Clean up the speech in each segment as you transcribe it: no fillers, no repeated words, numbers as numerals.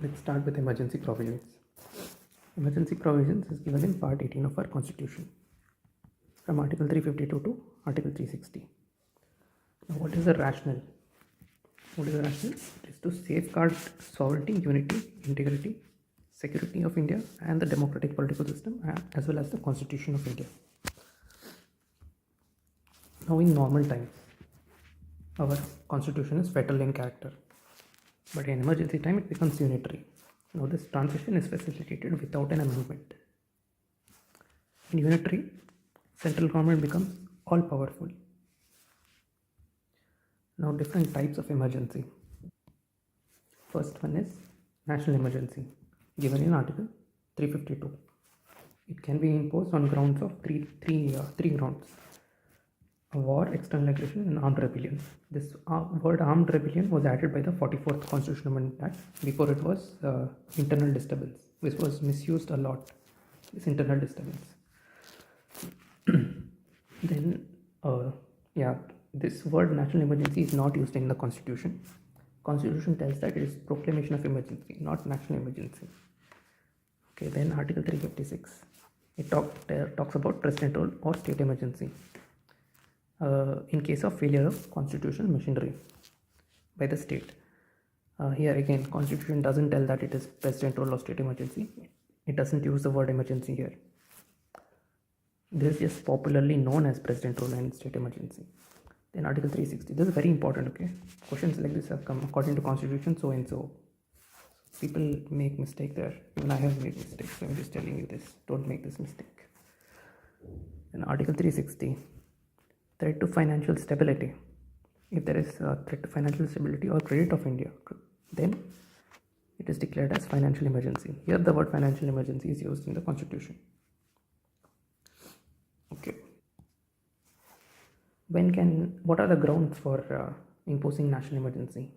Let's start with emergency provisions. Emergency provisions is given in Part 18 of our Constitution, from Article 352 to Article 360. Now, what is the rationale? What is the rationale? It is to safeguard sovereignty, unity, integrity, security of India, and the democratic political system, as well as the Constitution of India. Now, in normal times, our Constitution is federal in character, but in emergency time, it becomes unitary. Now, this transition is facilitated without an amendment. In unitary, central government becomes all powerful. Now, different types of emergency. First one is national emergency, given in Article 352. It can be imposed on grounds of three grounds: a war, external aggression, and armed rebellion. This word armed rebellion was added by the 44th Constitutional Amendment Act. Before it was internal disturbance, which was misused a lot, this internal disturbance. Then, this word national emergency is not used in the Constitution. Constitution tells that it is proclamation of emergency, not national emergency. Okay, then Article 356. It talks about presidential or state emergency. In case of failure of constitutional machinery by the state. Here again, Constitution doesn't tell that it is presidential or state emergency. It doesn't use the word emergency here. This is just popularly known as presidential and state emergency. Then Article 360. This is very important, okay? Questions like this have come according to Constitution so and so. People make mistake there. Even I have made mistakes, so I'm just telling you this. Don't make this mistake. Then Article 360. Threat to financial stability. If there is a threat to financial stability or credit of India, then it is declared as financial emergency. Here the word financial emergency is used in the Constitution. Okay. What are the grounds for imposing national emergency?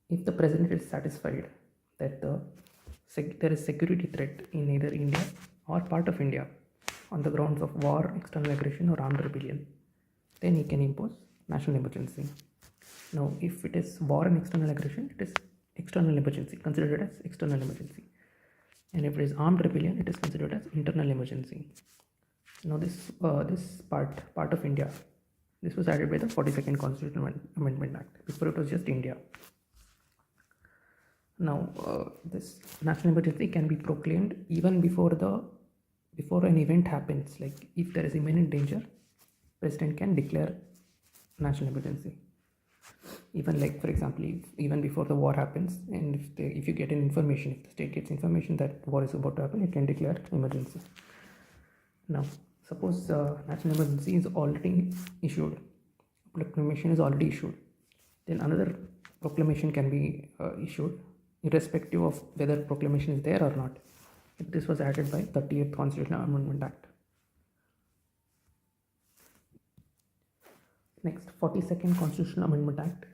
If the president is satisfied that there is security threat in either India or part of India on the grounds of war, external aggression, or armed rebellion, then he can impose national emergency. Now, if it is war and external aggression, it is external emergency, considered as external emergency. And if it is armed rebellion, it is considered as internal emergency. Now, this part of India, this was added by the 42nd Constitutional Amendment Act. Before it was just India. Now, this national emergency can be proclaimed even before an event happens. Like if there is imminent danger, president can declare national emergency. Even like, for example, even before the war happens, and if you get an information, if the state gets information that war is about to happen, it can declare emergency. Now, suppose national emergency is already issued, proclamation is already issued, then another proclamation can be issued, irrespective of whether proclamation is there or not. This was added by 38th Constitutional Amendment Act. Next, 42nd Constitutional Amendment Act.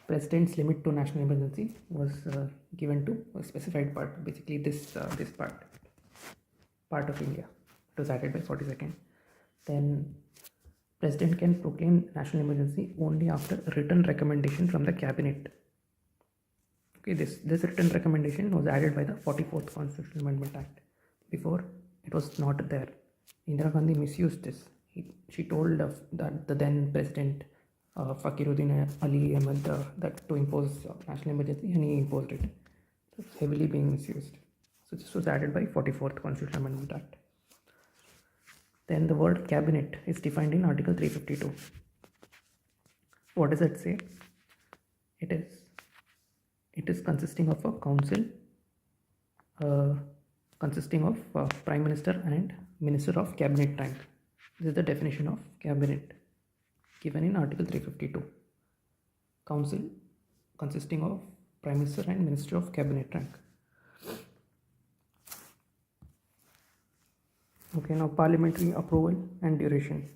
President's limit to national emergency was given to a specified part. Basically, this part of India. It was added by 42nd. Then, president can proclaim national emergency only after written recommendation from the cabinet. Okay, this written recommendation was added by the 44th Constitutional Amendment Act. Before, it was not there. Indira Gandhi misused this. She told that the then president Fakiruddin Ali Ahmed that to impose national emergency, and he imposed it. So it's heavily being misused. So this was added by 44th Constitutional Amendment Act. Then the word cabinet is defined in Article 352. What does it say? It is consisting of a council consisting of Prime Minister and Minister of Cabinet rank. This is the definition of cabinet given in Article 352. Council consisting of Prime Minister and Minister of Cabinet rank. Okay, now parliamentary approval and duration.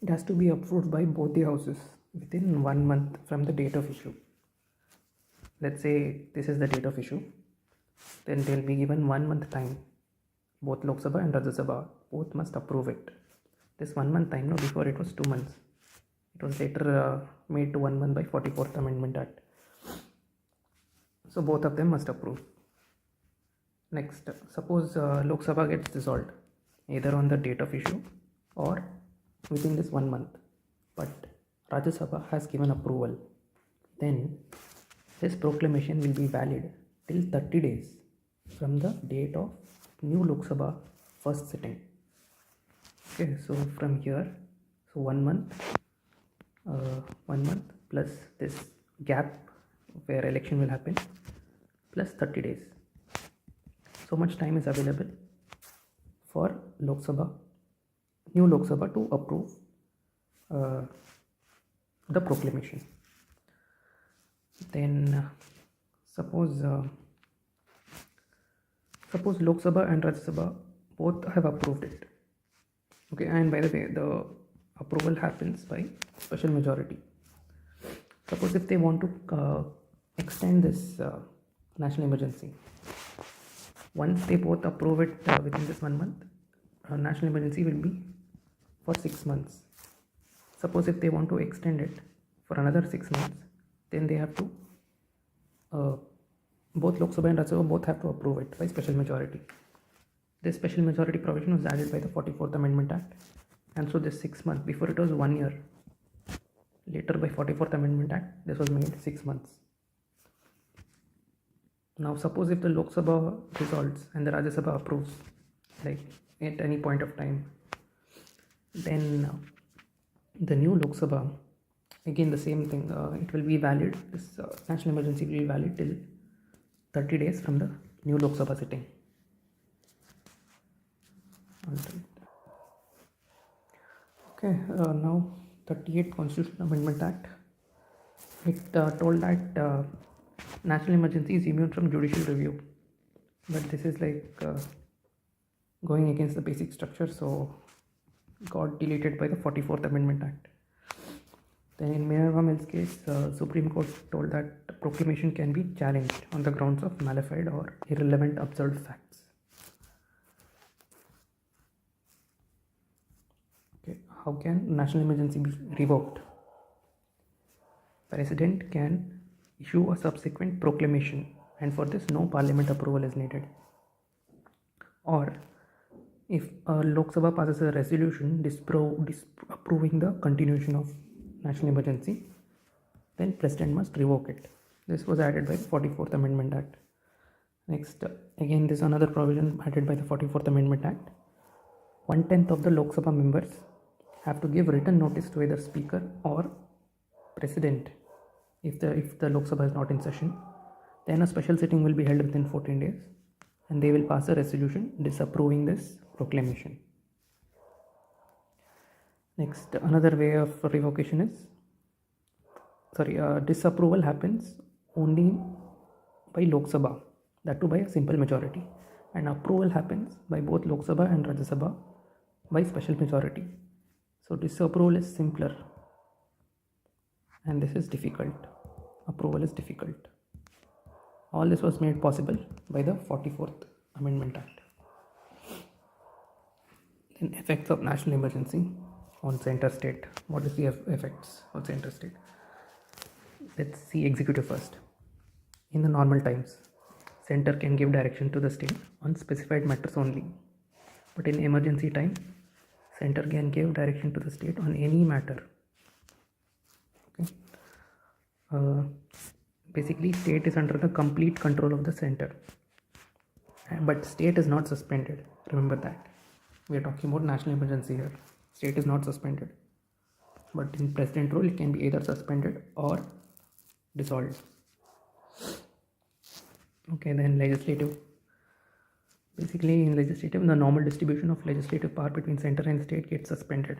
It has to be approved by both the houses within 1 month from the date of issue. Let's say this is the date of issue, then they'll be given 1 month time. Both Lok Sabha and Rajya Sabha both must approve it. This 1 month time, no, before it was 2 months. It was later made to 1 month by 44th Amendment Act. So both of them must approve. Next, suppose Lok Sabha gets dissolved either on the date of issue or within this 1 month, but Rajya Sabha has given approval. Then this proclamation will be valid till 30 days from the date of new Lok Sabha first sitting. Okay, so from here, so 1 month plus this gap where election will happen plus 30 days. So much time is available for Lok Sabha, new Lok Sabha to approve the proclamation. Then suppose Lok Sabha and Rajya Sabha both have approved it. Okay, and by the way, the approval happens by special majority. Suppose if they want to extend this national emergency, once they both approve it within this 1 month, national emergency will be for 6 months. Suppose if they want to extend it for another 6 months, then they have to both Lok Sabha and Rajya Sabha both have to approve it by special majority. This special majority provision was added by the 44th Amendment Act, and so this 6 months, before it was 1 year, later by 44th Amendment Act this was made 6 months. Now suppose if the Lok Sabha dissolves and the Rajya Sabha approves, like at any point of time, then the new Lok Sabha, again the same thing, it will be valid, this national emergency will be valid till 30 days from the new Lok Sabha sitting. Okay, now 38th Constitutional Amendment Act, it told that national emergency is immune from judicial review, but this is like going against the basic structure, so got deleted by the 44th Amendment Act. Then in Minerva Mills case, Supreme Court told that proclamation can be challenged on the grounds of malified or irrelevant observed facts. Okay, how can national emergency be revoked? President can issue a subsequent proclamation, and for this no parliament approval is needed. Or if Lok Sabha passes a resolution disapproving the continuation of national emergency, then president must revoke it. This was added by the 44th Amendment Act. Next, again this is another provision added by the 44th Amendment Act. 1/10 of the Lok Sabha members have to give written notice to either speaker or president if the Lok Sabha is not in session. Then a special sitting will be held within 14 days and they will pass a resolution disapproving this proclamation. Next, another way of revocation is, disapproval happens only by Lok Sabha, that too by a simple majority, and approval happens by both Lok Sabha and Rajya Sabha by special majority. So disapproval is simpler and this is difficult. Approval is difficult. All this was made possible by the 44th Amendment Act. Then effects of national emergency on center state. What is the effects of center state? Let's see executive first. In the normal times, center can give direction to the state on specified matters only. But in emergency time, center can give direction to the state on any matter. Okay. Basically, state is under the complete control of the center. But state is not suspended. Remember that. We are talking about national emergency here. State is not suspended. But in president rule, it can be either suspended or dissolved. Okay, then legislative. Basically, in legislative, the normal distribution of legislative power between center and state gets suspended.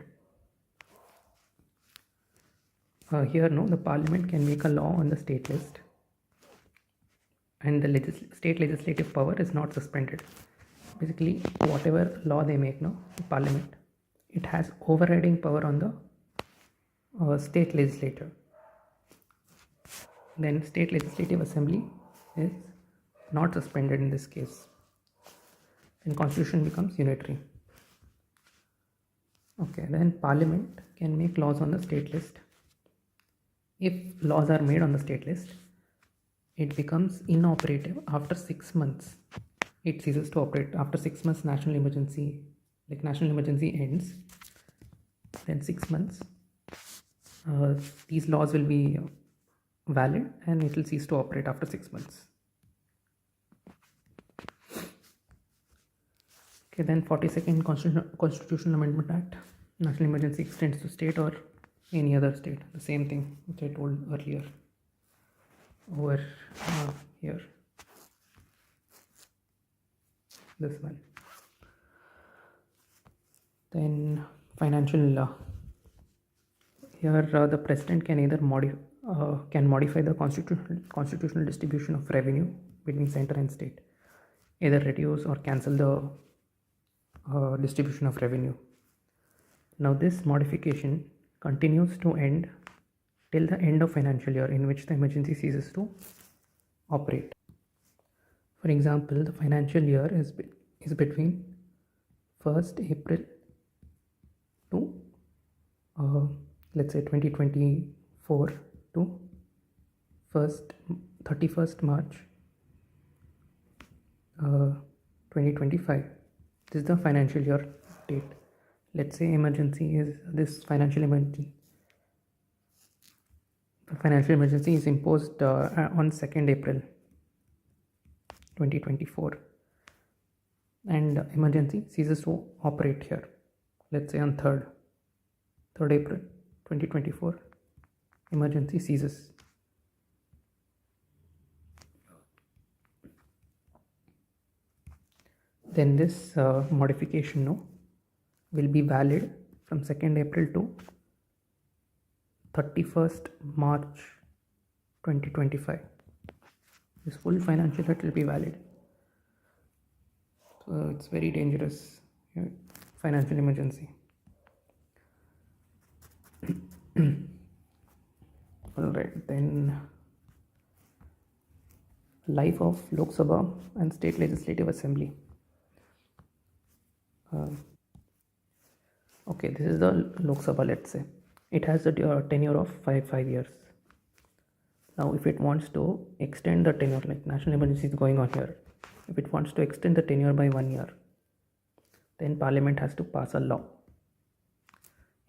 Here, the parliament can make a law on the state list, and the state legislative power is not suspended. Basically, whatever law they make, parliament, it has overriding power on the state legislature. Then state legislative assembly is not suspended in this case. Then constitution becomes unitary. Okay, then parliament can make laws on the state list. If laws are made on the state list, it becomes inoperative after 6 months. It ceases to operate after 6 months. National emergency ends. Then 6 months, these laws will be valid and it will cease to operate after 6 months. Okay, then 42nd Constitutional Amendment Act. National emergency extends to state or any other state. The same thing which I told earlier over here. This one. Then financial law. Here the president can either modify the constitutional distribution of revenue between center and state, either reduce or cancel the distribution of revenue. Now this modification continues to end till the end of financial year in which the emergency ceases to operate. For example, the financial year is between 1st April to let's say 2024 to 31st March 2025. This is the financial year date. Let's say emergency is this financial emergency. The financial emergency is imposed on 2nd April 2024 and emergency ceases to operate here. Let's say on 3rd April 2024, emergency ceases. Then this modification will be valid from 2nd April to 31st March 2025. This full financial year will be valid. So it's very dangerous, financial emergency. Alright, then life of Lok Sabha and State Legislative Assembly. Okay, this is the Lok Sabha, let's say. It has a tenure of 5 years. Now, if it wants to extend the tenure, like national emergency is going on here, if it wants to extend the tenure by 1 year, then Parliament has to pass a law.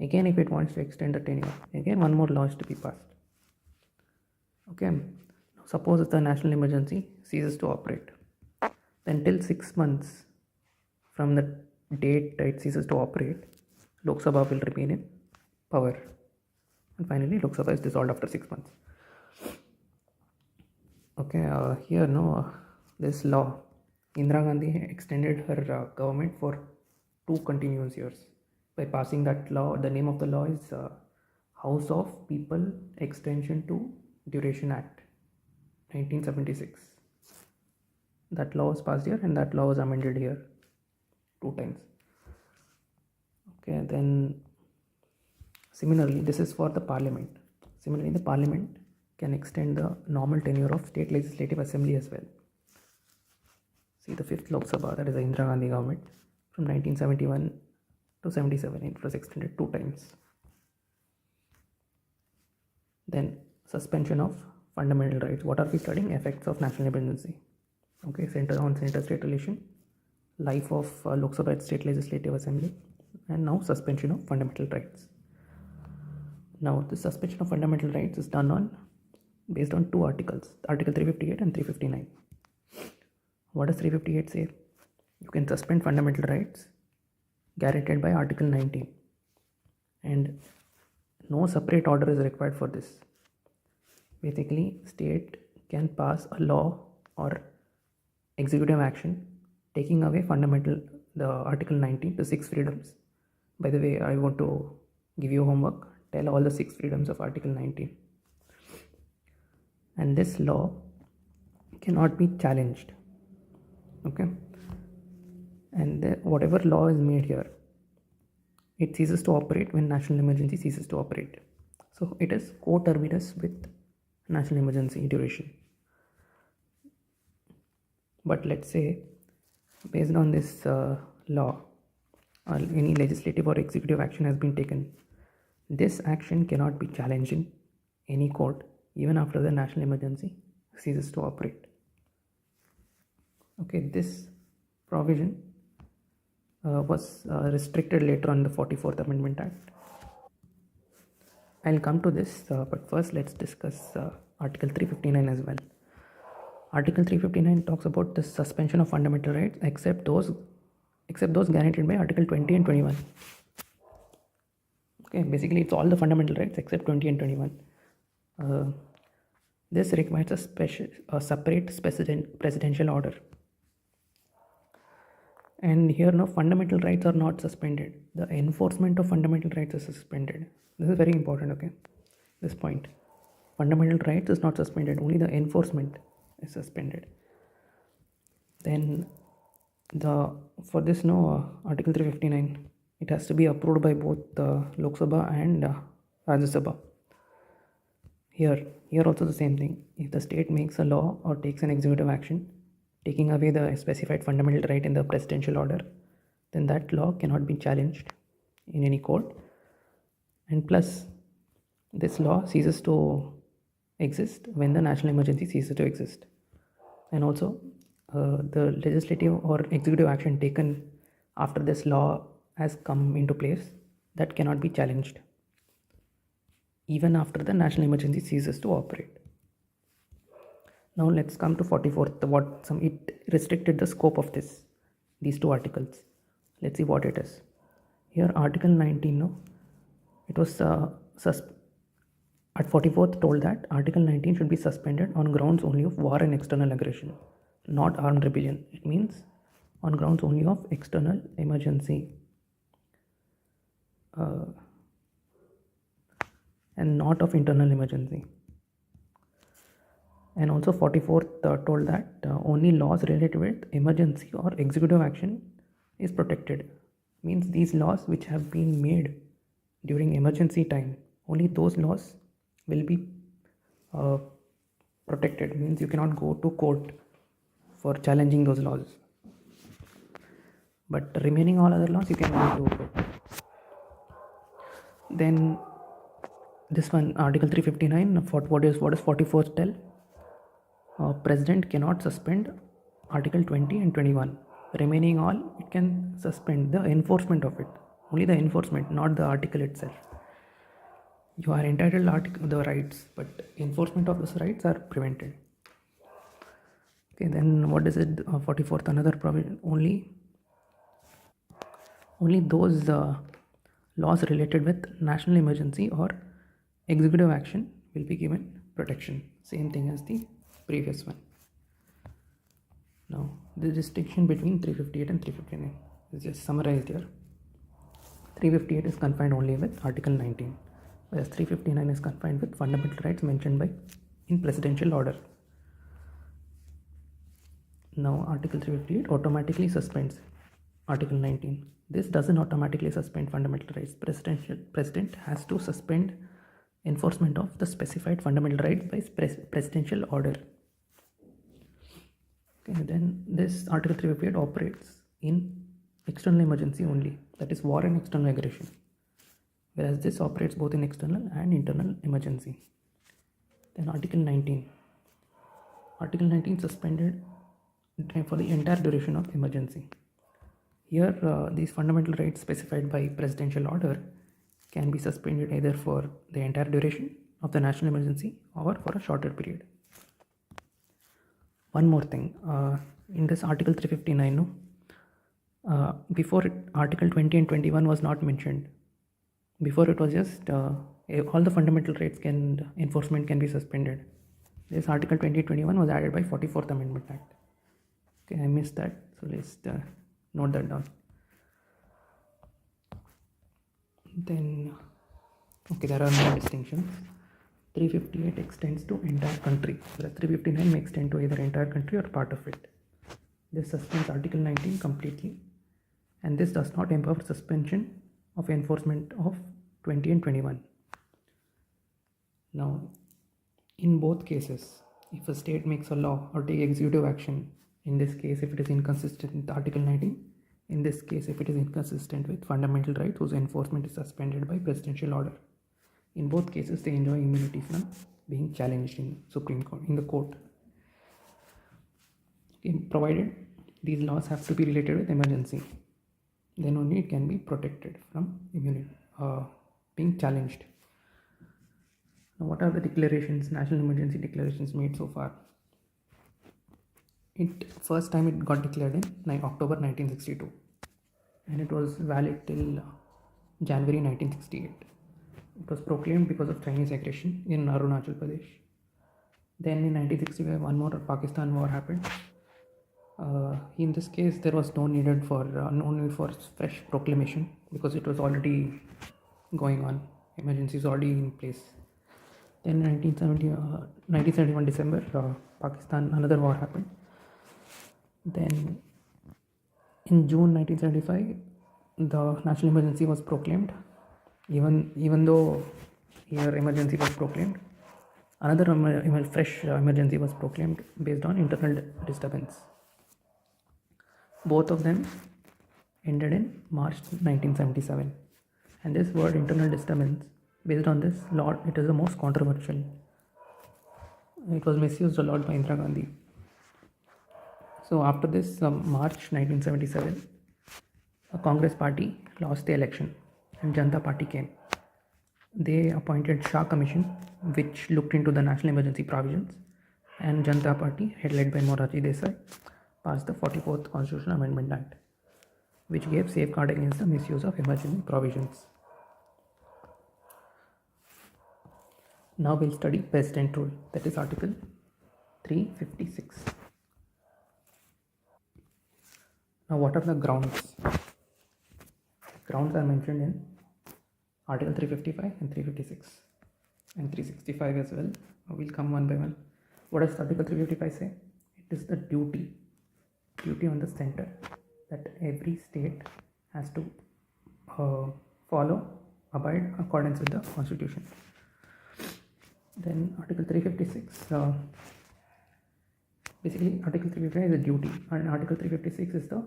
Again, if it wants to extend the tenure, again one more law is to be passed. Okay, suppose the national emergency ceases to operate, then till 6 months from the date it ceases to operate, Lok Sabha will remain in power, and finally Lok Sabha is dissolved after 6 months. Okay, here this law, Indira Gandhi extended her government for 2 continuous years by passing that law. The name of the law is House of People Extension to Duration Act 1976. That law was passed here and that law was amended here 2 times. Okay, then similarly this is for the Parliament. Similarly, the Parliament can extend the normal tenure of State Legislative Assembly as well. See, the 5th Lok Sabha, that is the Indira Gandhi government, from 1971 to 77, it was extended 2 times. Then suspension of fundamental rights. What are we studying? Effects of national emergency. Okay, center-state relation, life of Lok Sabha State Legislative Assembly, and now suspension of fundamental rights. Now, the suspension of fundamental rights is done based on 2 articles, Article 358 and 359. What does 358 say? You can suspend fundamental rights guaranteed by Article 19, and no separate order is required for this. Basically, state can pass a law or executive action taking away the Article 19, the 6 freedoms. By the way, I want to give you homework. Tell all the 6 freedoms of Article 19. And this law cannot be challenged. Okay, and whatever law is made here, it ceases to operate when national emergency ceases to operate. So it is coterminous with national emergency duration. But let's say, based on this law, any legislative or executive action has been taken, this action cannot be challenged in any court even after the national emergency ceases to operate. Okay, this provision was restricted later on in the 44th Amendment Act. I'll come to this, but first let's discuss Article 359 as well. Article 359 talks about the suspension of fundamental rights except those guaranteed by Article 20 and 21. Okay, basically it's all the fundamental rights except 20 and 21. This requires a separate presidential order. And here no fundamental rights are not suspended. The enforcement of fundamental rights is suspended. This is very important, okay? This point. Fundamental rights is not suspended, only the enforcement is suspended. Then for this Article 359, it has to be approved by both Lok Sabha and Rajya Sabha. Here also the same thing. If the state makes a law or takes an executive action taking away the specified fundamental right in the presidential order, then that law cannot be challenged in any court. And plus, this law ceases to exist when the national emergency ceases to exist. And also, the legislative or executive action taken after this law has come into place, that cannot be challenged even after the national emergency ceases to operate. Now let's come to 44th. It restricted the scope of these two articles. Let's see what it is. Here, Article 19. It was at 44th told that Article 19 should be suspended on grounds only of war and external aggression, not armed rebellion. It means on grounds only of external emergency and not of internal emergency. And also 44th told that only laws related with emergency or executive action is protected. Means these laws which have been made during emergency time, only those laws will be protected. Means you cannot go to court for challenging those laws. But remaining all other laws you can go to court. Then this one, Article 359, what does 44th tell? President cannot suspend Article 20 and 21. Remaining all, it can suspend the enforcement of it. Only the enforcement, not the article itself. You are entitled to the rights, but enforcement of those rights are prevented. Okay, then what is it? 44th, another provision. Only those laws related with national emergency or executive action will be given protection. Same thing as the previous one. Now, the distinction between 358 and 359 is just summarized here. 358 is confined only with Article 19, whereas 359 is confined with fundamental rights mentioned in presidential order. Now, Article 358 automatically suspends Article 19. This doesn't automatically suspend fundamental rights. President has to suspend enforcement of the specified fundamental rights by presidential order. Okay, then this Article 358 operates in external emergency only, that is war and external aggression, whereas this operates both in external and internal emergency. Then Article 19 suspended for the entire duration of emergency. Here these fundamental rights specified by presidential order can be suspended either for the entire duration of the national emergency or for a shorter period. One more thing, in this Article 359, before Article 20 and 21 was not mentioned. Before it was just all the fundamental rights enforcement can be suspended. This Article 20 and 21 was added by 44th Amendment Act. Okay, I missed that, so let's note that down. Then, okay, there are more distinctions. 358 extends to entire country, whereas 359 may extend to either entire country or part of it. This suspends Article 19 completely, and this does not empower suspension of enforcement of 20 and 21. Now, in both cases, if a state makes a law or take executive action, in this case if it is inconsistent with Article 19, in this case if it is inconsistent with fundamental rights whose enforcement is suspended by presidential order, in both cases they enjoy immunity from being challenged in Supreme Court, in the court. Okay, provided these laws have to be related with emergency, then only it can be protected from immunity being challenged. Now, what are the declarations, national emergency declarations made so far? First time it got declared in October 1962, and it was valid till January 1968. It was proclaimed because of Chinese aggression in Arunachal Pradesh. Then in 1965, one more Pakistan war happened. In this case, there was no need for fresh proclamation because it was already going on. Emergency is already in place. Then 1971 December, Pakistan, another war happened. Then in June 1975, the national emergency was proclaimed. Even though here emergency was proclaimed, another fresh emergency was proclaimed based on internal disturbance. Both of them ended in March 1977. And this word internal disturbance, based on this law, it is the most controversial. It was misused a lot by Indira Gandhi. So after this, March 1977, a Congress party lost the election and Janata Party came. They appointed Shah Commission, which looked into the national emergency provisions, and Janata Party, led by Morarji Desai, passed the 44th Constitutional Amendment Act, which gave safeguard against the misuse of emergency provisions. Now we'll study President Rule, that is Article 356. Now what are the grounds? Grounds are mentioned in Article 355 and 356 and 365 as well. We'll come one by one. What does Article 355 say? It is the duty on the center that every state has to abide accordance with the Constitution. Then Article 356, basically Article 355 is a duty, and Article 356 is the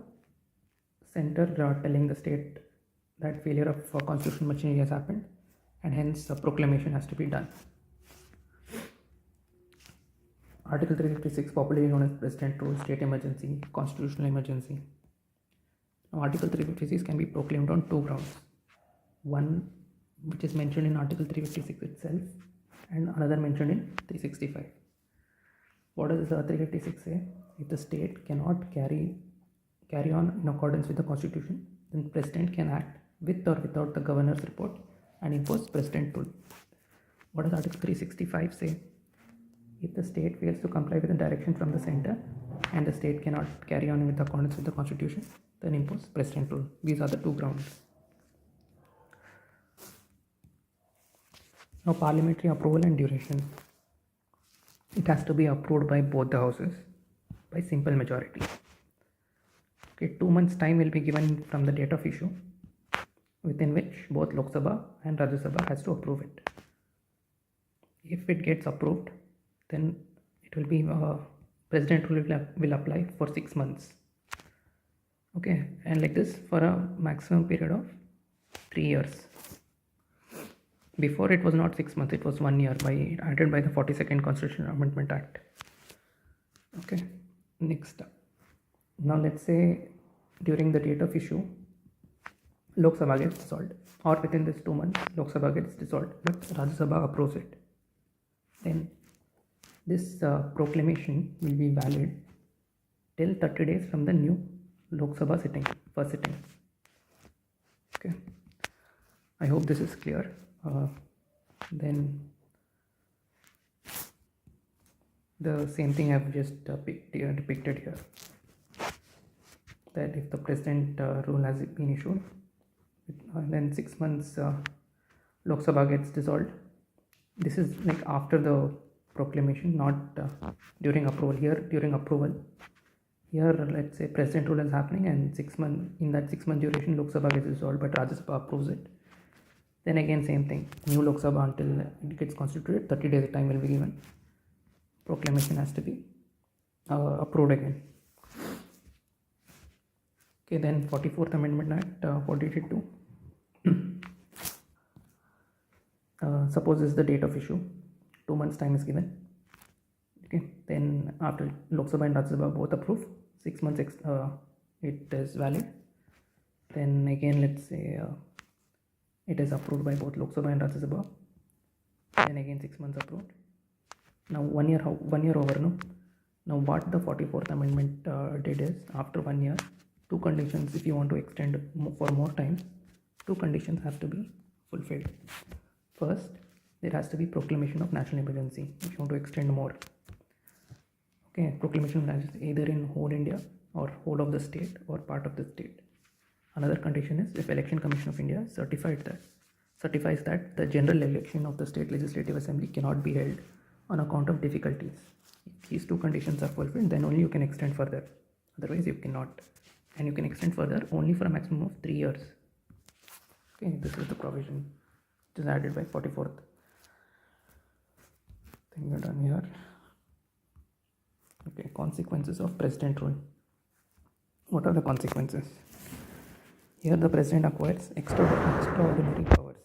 center telling the state that failure of constitutional machinery has happened, and hence a proclamation has to be done. Article 356, popularly known as President Rule, State Emergency, Constitutional Emergency. Now, Article 356 can be proclaimed on two grounds. One, which is mentioned in Article 356 itself, and another mentioned in 365. What does 356 say? If the state cannot carry on in accordance with the Constitution, then the President can act with or without the Governor's report and impose President Rule. What does Article 365 say? If the state fails to comply with the direction from the center and the state cannot carry on with accordance with the Constitution, then impose President Rule. These are the two grounds. Now, parliamentary approval and duration. It has to be approved by both the houses by simple majority. Okay, 2 months time will be given from the date of issue, within which both Lok Sabha and Rajya Sabha has to approve it. If it gets approved, then it will be President will apply for 6 months. Okay, and like this for a maximum period of 3 years. Before it was not 6 months, it was 1 year added by the 42nd Constitutional Amendment Act. Okay, next. Now let's say during the date of issue, Lok Sabha gets dissolved, or within this 2 months, Lok Sabha gets dissolved, but Rajya Sabha approves it. Then this proclamation will be valid till 30 days from the new Lok Sabha first sitting. Okay, I hope this is clear. Then the same thing I've just depicted here, that if the President rule has been issued, then 6 months Lok Sabha gets dissolved. This is like after the proclamation, not during approval. During approval, let's say President rule is happening, and 6 months, in that 6 month duration, Lok Sabha gets dissolved, but Rajya Sabha approves it. Then again, same thing, new Lok Sabha until it gets constituted, 30 days time will be given. Proclamation has to be approved again. Okay, then 44th Amendment Act, what did it do? Suppose this is the date of issue, 2 months time is given. Okay, then after Lok Sabha and Rajya Sabha both approve, 6 months it is valid. Then again, let's say it is approved by both Lok Sabha and Rajya Sabha. Then again 6 months approved. Now 1 year, 1 year over, no? Now what the 44th amendment did is, after 1 year, two conditions, if you want to extend for more time, two conditions have to be fulfilled. First, there has to be proclamation of national emergency if you want to extend more. Okay, proclamation of national, either in whole India or whole of the state or part of the state. Another condition is if Election Commission of India certifies that the general election of the state legislative assembly cannot be held on account of difficulties. If these two conditions are fulfilled, then only you can extend further. Otherwise, you cannot. And you can extend further only for a maximum of 3 years. Okay, this is the provision which is added by 44th. Then we are done here. Okay, consequences of president rule. What are the consequences? Here the president acquires extraordinary powers.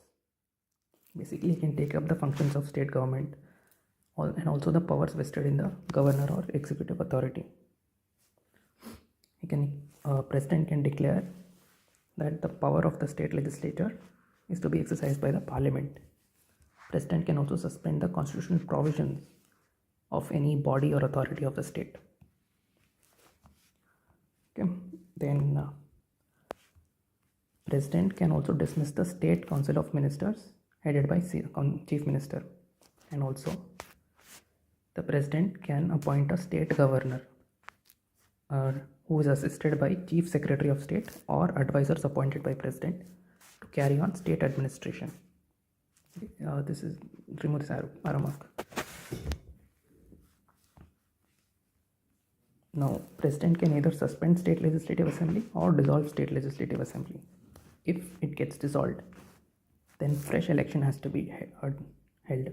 Basically, he can take up the functions of state government and also the powers vested in the governor or executive authority. President can declare that the power of the state legislature is to be exercised by the parliament. President can also suspend the constitutional provisions of any body or authority of the state. Okay, then President can also dismiss the state council of ministers headed by chief minister, and also the president can appoint a state governor who is assisted by chief secretary of state or advisors appointed by president to carry on state administration. This is remove this arrow mark. Now, president can either suspend state legislative assembly or dissolve state legislative assembly. If it gets dissolved, then fresh election has to be held.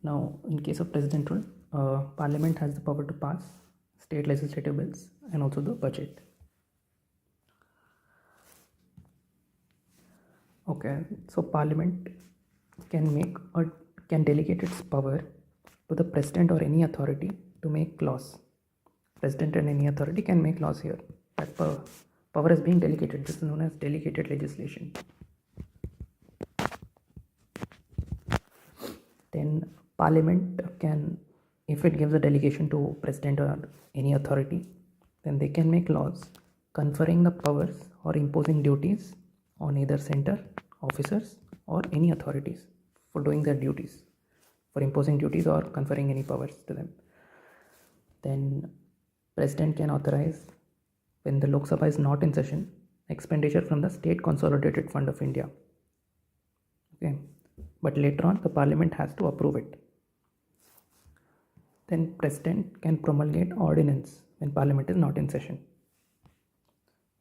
Now, in case of president rule, parliament has the power to pass state legislative bills and also the budget. Okay, so parliament can delegate its power to the president or any authority to make laws. President and any authority can make laws here. That power is being delegated. This is known as delegated legislation. Then parliament can, if it gives a delegation to president or any authority, then they can make laws conferring the powers or imposing duties on either center officers or any authorities for doing their duties, for imposing duties or conferring any powers to them. Then president can authorize, when the Lok Sabha is not in session, expenditure from the State Consolidated Fund of India. Okay, but later on the parliament has to approve it. Then president can promulgate ordinance when parliament is not in session.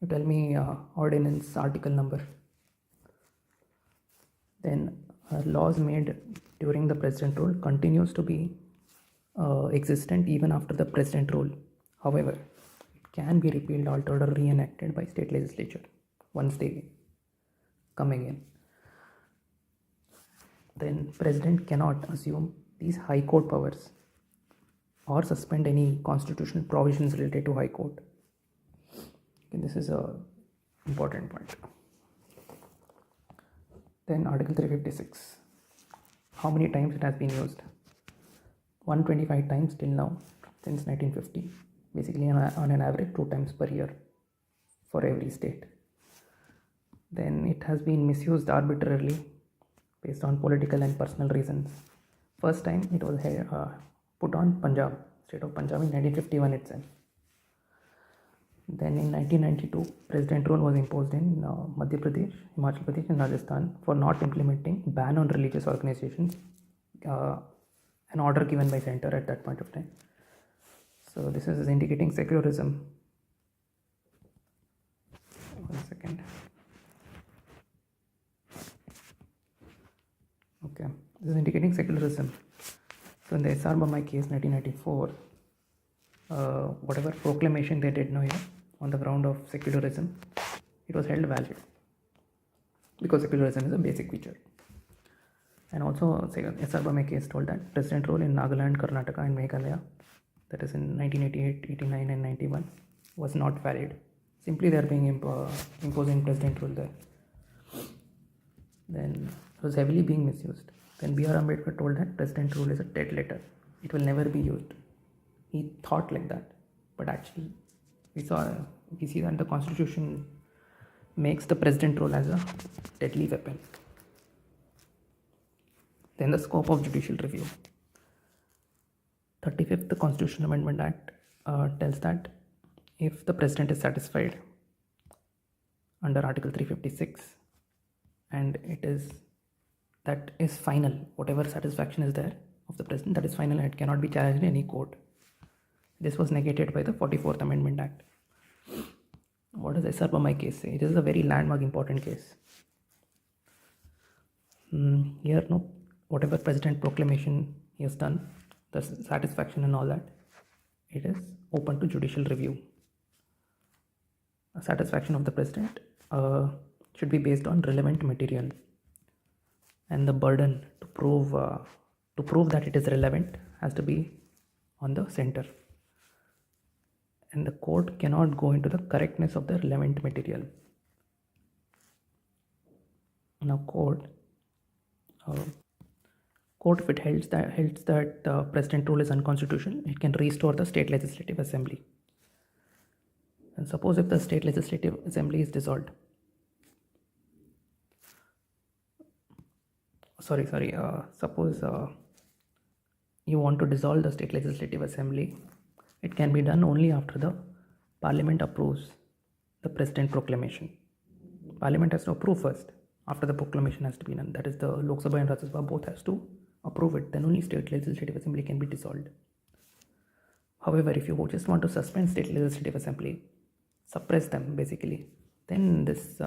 You tell me ordinance article number. Then laws made during the president rule continues to be existent even after the president rule. However, it can be repealed, altered or reenacted by state legislature once they come again. Then president cannot assume these high court powers or suspend any constitutional provisions related to high court. Okay, this is a important point. Then article 356, how many times it has been used? 125 times till now since 1950, basically on an average 2 times per year for every state. Then it has been misused arbitrarily based on political and personal reasons. First time it was put on Punjab, state of Punjab in 1951 itself. Then in 1992, president rule was imposed in Madhya Pradesh, Himachal Pradesh and Rajasthan for not implementing ban on religious organizations, an order given by center at that point of time. So this is indicating secularism. One second. Okay, this is indicating secularism. So in the SR Bommai case 1994, whatever proclamation they did now here on the ground of secularism, it was held valid because secularism is a basic feature. And also, say, SR Bommai case told that president rule in Nagaland, Karnataka, and Meghalaya, that is in 1988, 89, and 91, was not valid. Simply they are being imposing president rule there. Then it was heavily being misused. Then B.R. Ambedkar told that president rule is a dead letter. It will never be used. He thought like that. But actually, we see that the constitution makes the president rule as a deadly weapon. Then the scope of judicial review. 35th Constitutional Amendment Act tells that if the president is satisfied under Article 356 and that is final, whatever satisfaction is there of the president, that is final and it cannot be challenged in any court. This was negated by the 44th Amendment Act. What does SR Bommai case say? It is a very landmark important case. Here, whatever president proclamation he has done, the satisfaction and all that, it is open to judicial review. A satisfaction of the president should be based on relevant material, and the burden to prove that it is relevant has to be on the center, and the court cannot go into the correctness of the relevant material. Now court if it holds that president rule is unconstitutional, it can restore the state legislative assembly. And suppose if the state legislative assembly is dissolved, suppose you want to dissolve the state legislative assembly, it can be done only after the parliament approves the president proclamation. Parliament has to approve first. After the proclamation has to be done, that is the Lok Sabha and Rajya Sabha both has to approve it, then only state legislative assembly can be dissolved. However, if you just want to suspend state legislative assembly, suppress them basically, then this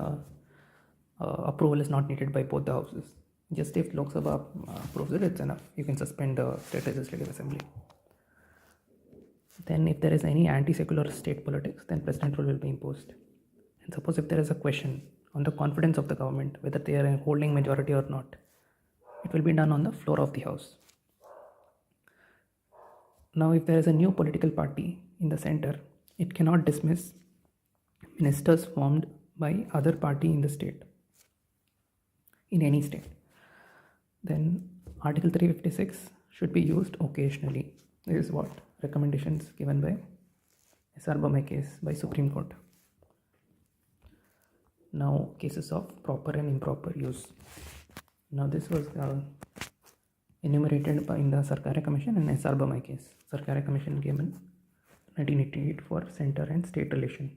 approval is not needed by both the houses. Just if Lok Sabha approves it, it's enough. You can suspend the state legislative assembly. Then if there is any anti-secular state politics, then president rule will be imposed. And suppose if there is a question on the confidence of the government, whether they are holding majority or not, it will be done on the floor of the house. Now if there is a new political party in the center, it cannot dismiss ministers formed by other party in the state, in any state. Then Article 356 should be used occasionally. This is what recommendations given by SR Bommai case by Supreme Court. Now cases of proper and improper use. Now this was enumerated in the Sarkaria Commission and SR Bommai case. Sarkaria Commission came in 1988 for center and state relation.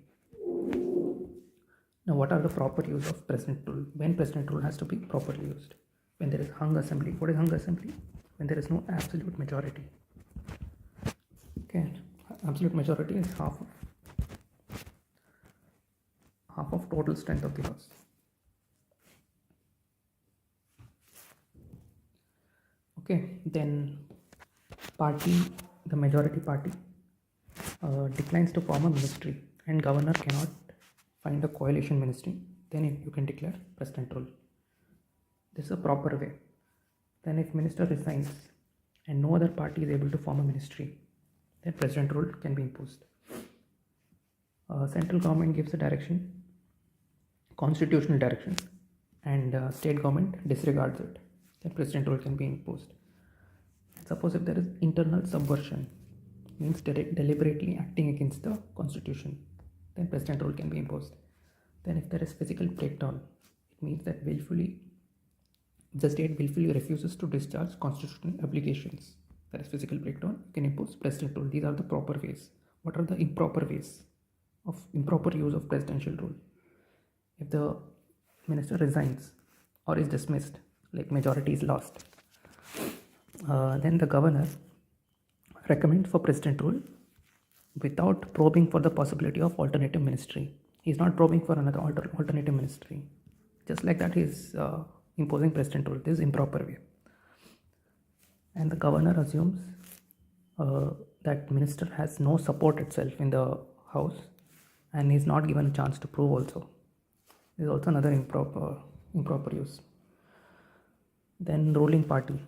Now what are the proper use of president rule? When president rule has to be properly used? When there is hung assembly. What is hung assembly? When there is no absolute majority. Okay, absolute majority is half of total strength of the house. Okay, then the majority party declines to form a ministry and governor cannot find a coalition ministry, then you can declare president rule. This is a proper way. Then if minister resigns and no other party is able to form a ministry, then president rule can be imposed. Central government gives a direction, constitutional direction, and state government disregards it, then president rule can be imposed. And suppose if there is internal subversion, means deliberately acting against the constitution, then president rule can be imposed. Then if there is physical breakdown, it means that the state willfully refuses to discharge constitutional obligations. That is physical breakdown, you can impose president rule. These are the proper ways. What are the improper ways of improper use of presidential rule? If the minister resigns or is dismissed, like majority is lost, then the governor recommends for president rule without probing for the possibility of alternative ministry. He is not probing for another alternative ministry. Just like that, he is imposing president rule. This is improper way. And the governor assumes that minister has no support itself in the house and is not given a chance to prove also. This is also another improper use. Then ruling party.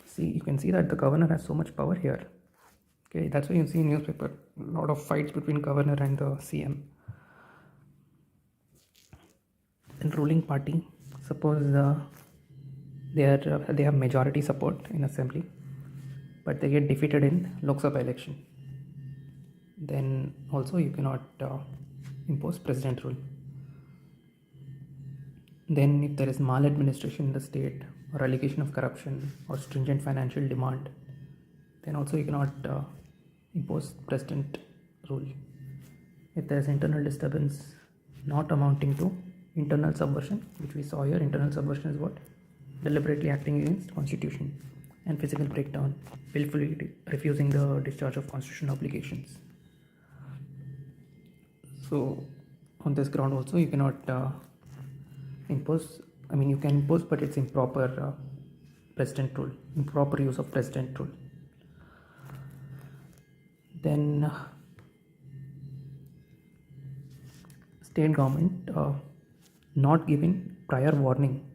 See, you can see that the governor has so much power here. Okay, that's why you see in newspaper a lot of fights between governor and the CM. Then ruling party, suppose they have majority support in assembly, but they get defeated in Lok Sabha election. Then also you cannot impose president rule. Then if there is maladministration in the state or allegation of corruption or stringent financial demand, then also you cannot impose president rule. If there is internal disturbance not amounting to internal subversion, which we saw here, internal subversion is what? Deliberately acting against constitution, and physical breakdown, willfully refusing the discharge of constitutional obligations. So on this ground also you cannot impose, you can impose, but it's improper president rule, improper use of president rule. Then state government not giving prior warning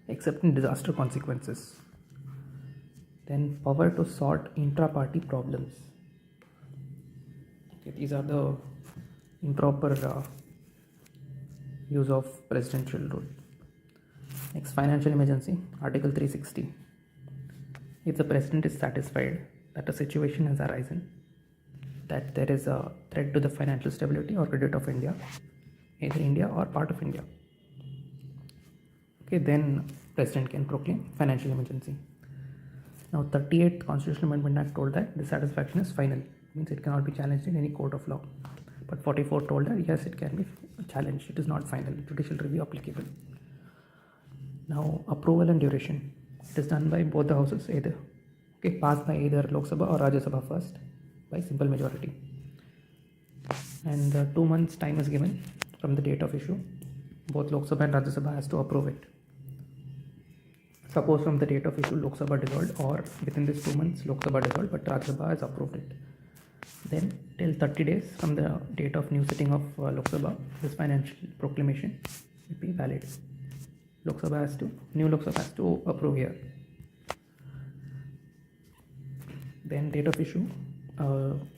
except in disaster consequences. Then power to sort intra-party problems. Okay, these are the improper use of presidential rule. Next, financial emergency, Article 360. If the president is satisfied that a situation has arisen, that there is a threat to the financial stability or credit of India, either India or part of India, okay, then president can proclaim financial emergency. Now 38th Constitutional Amendment Act told that dissatisfaction is final, means it cannot be challenged in any court of law. But 44 told that yes, it can be challenged, it is not final, judicial review applicable. Now approval and duration, it is done by both the houses, either passed by either Lok Sabha or Rajya Sabha first by simple majority, and 2 months time is given from the date of issue. Both Lok Sabha and Rajya Sabha has to approve it. Suppose from the date of issue Lok Sabha dissolved, or within this 2 months Lok Sabha dissolved but Rajya Sabha has approved it, then till 30 days from the date of new sitting of Lok Sabha, this financial proclamation will be valid. New Lok Sabha has to approve here. Then date of issue,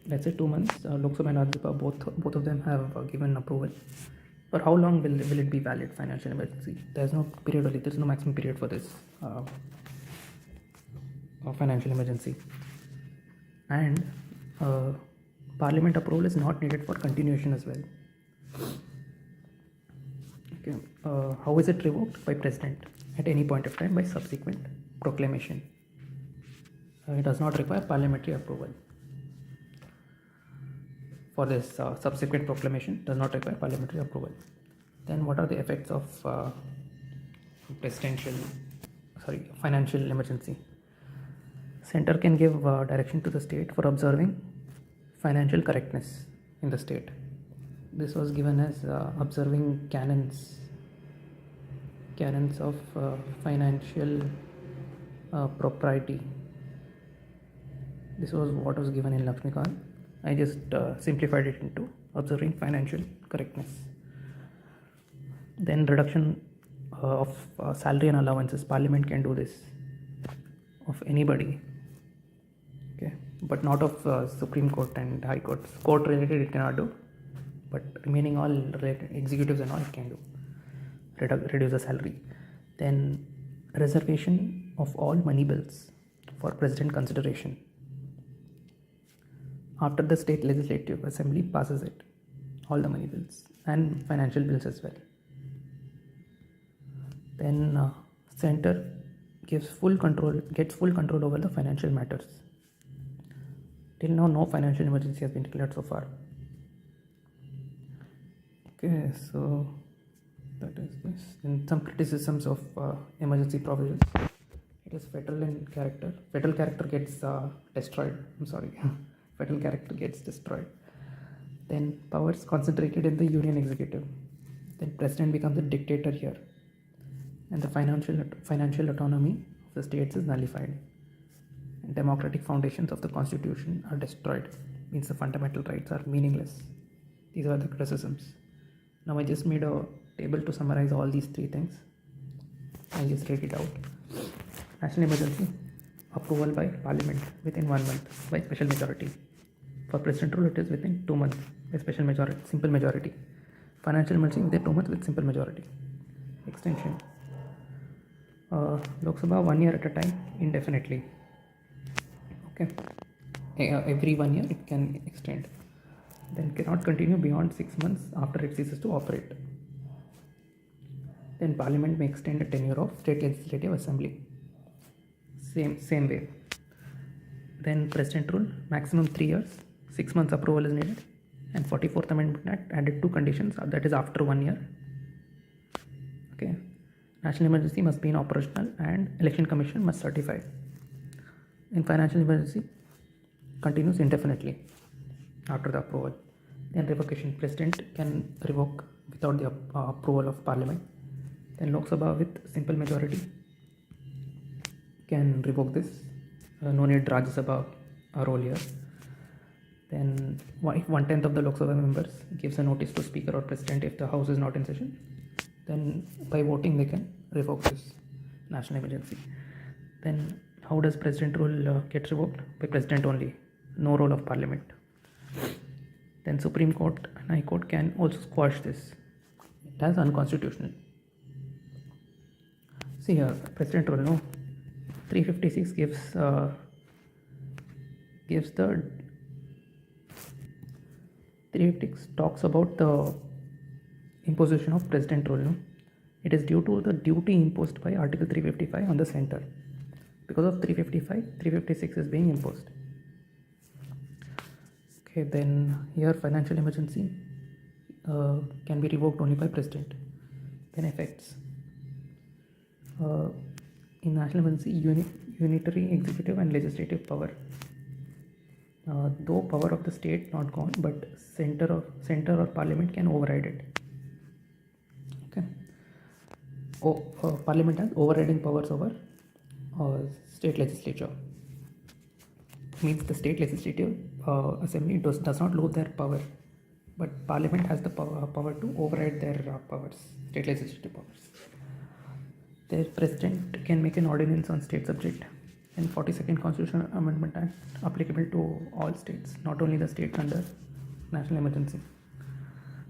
let's say 2 months, Lok Sabha and Rajya Sabha both of them have given approval. For how long will it be valid, financial emergency? There is no period, there is no maximum period for this financial emergency. And parliament approval is not needed for continuation as well. Okay. How is it revoked? By president at any point of time by subsequent proclamation. It does not require parliamentary approval. For this subsequent proclamation does not require parliamentary approval. Then what are the effects of financial emergency? Center can give direction to the state for observing financial correctness in the state. This was given as observing canons of financial propriety. This was what was given in Lakshmikant. I just simplified it into observing financial correctness. Then reduction of salary and allowances. Parliament can do this of anybody, okay, but not of Supreme Court and High Court. Court related it cannot do, but remaining all executives and all it can do. Reduce the salary. Then reservation of all money bills for president consideration after the state legislative assembly passes it, all the money bills and financial bills as well. Then center gets full control over the financial matters. Till now, no financial emergency has been declared so far. Okay, so that is this. Then some criticisms of emergency provisions. It is federal in character. Federal character gets destroyed. Federal character gets destroyed. Then powers concentrated in the union executive. Then president becomes a dictator here, and the financial autonomy of the states is nullified. And democratic foundations of the constitution are destroyed. Means the fundamental rights are meaningless. These are the criticisms. Now I just made a table to summarize all these three things. I'll just read it out. National emergency, approval by parliament within 1 month by special majority. For president rule, it is within 2 months by special majority, simple majority. Financial emergency within 2 months with simple majority. Extension. Lok Sabha 1 year at a time, indefinitely. Okay. Every 1 year it can extend. Then cannot continue beyond 6 months after it ceases to operate. Then Parliament may extend the tenure of State Legislative Assembly. Same way. Then President rule, maximum 3 years, 6 months approval is needed. And 44th Amendment Act added 2 conditions, that is after 1 year. Okay. National emergency must be in operational and Election Commission must certify. In financial emergency, continues indefinitely after the approval. Then revocation, President can revoke without the approval of Parliament. Then Lok Sabha with simple majority can revoke this. No need Rajya Sabha role here. Then if 1/10 of the Lok Sabha members gives a notice to Speaker or President if the House is not in session, then by voting they can revoke this national emergency. Then how does President rule get revoked? By President only, no role of Parliament. Then Supreme Court and High Court can also squash this. It has unconstitutional. See here, President rule, no. 356 gives the 356 talks about the imposition of President rule, no. It is due to the duty imposed by Article 355 on the center. Because of 355, 356 is being imposed. Okay, then here financial emergency can be revoked only by President. Then effects. In national emergency, unitary executive and legislative power. Though power of the state not gone, but center or parliament can override it. Okay. Parliament has overriding powers over state legislature. Means the state legislative assembly does not lose their power, but parliament has the power to override their powers, state legislative powers. The president can make an ordinance on state subject, and 42nd Constitutional Amendment Act applicable to all states, not only the states under national emergency.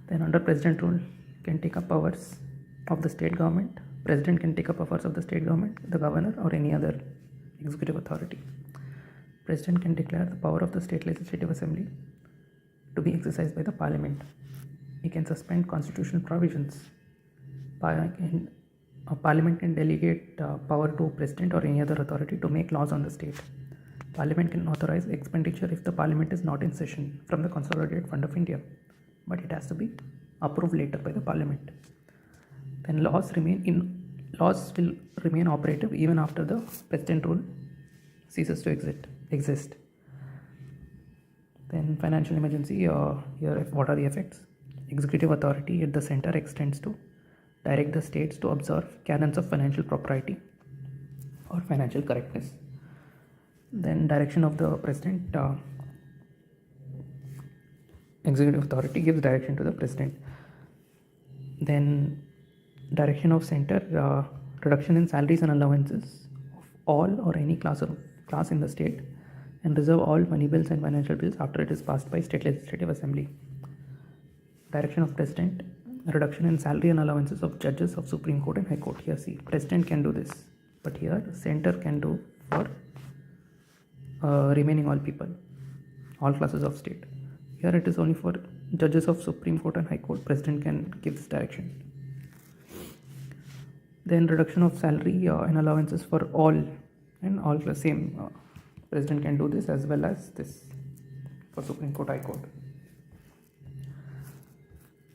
Then under president rule can take up powers of the state government. President can take up powers of the state government, the governor or any other executive authority. President can declare the power of the state legislative assembly to be exercised by the parliament. He can suspend constitutional provisions. Parliament can delegate power to president or any other authority to make laws on the state. Parliament can authorize expenditure if the parliament is not in session from the Consolidated Fund of India, but it has to be approved later by the parliament. Then laws will remain operative even after the president rule ceases to exist. Then financial emergency, here what are the effects? Executive authority at the center extends to direct the states to observe canons of financial propriety or financial correctness. Then direction of the president, executive authority gives direction to the president. Then direction of center, reduction in salaries and allowances of all or any class in the state, and reserve all money bills and financial bills after it is passed by state legislative assembly. Direction of president, reduction in salary and allowances of judges of Supreme Court and High Court. Here see, president can do this, but here center can do for remaining all people, all classes of state. Here it is only for judges of Supreme Court and High Court. President can give this direction. Then reduction of salary and allowances for all and all class, same. President can do this as well as this for Supreme Court, High Court.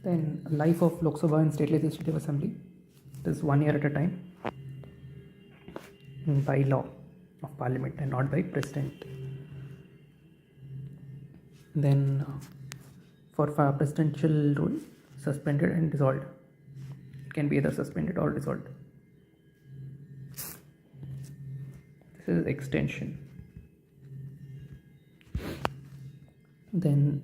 Then life of Lok Sabha and State Legislative Assembly, it is 1 year at a time by law of Parliament and not by President. Then for presidential rule, suspended and dissolved. It can be either suspended or dissolved. This is extension. Then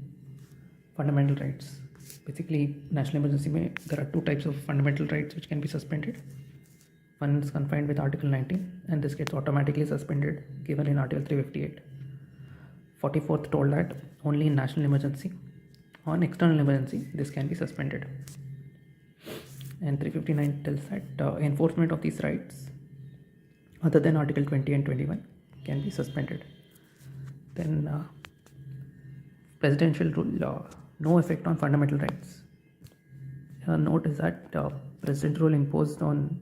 fundamental rights. Basically, national emergency there are 2 types of fundamental rights which can be suspended. one is confined with Article 19, and this gets automatically suspended given in Article 358. 44th told that only in national emergency, on external emergency, this can be suspended. And 359 tells that enforcement of these rights, other than Article 20 and 21, can be suspended. Then presidential rule, no effect on fundamental rights. Note is that presidential rule imposed on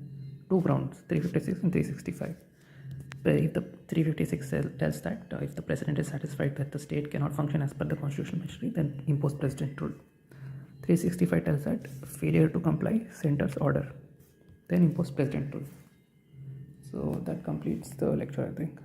two grounds, 356 and 365. If the 356 tells that if the president is satisfied that the state cannot function as per the constitutional machinery, then impose president rule. 365 tells that failure to comply centers order, then impose president rule. So that completes the lecture, I think.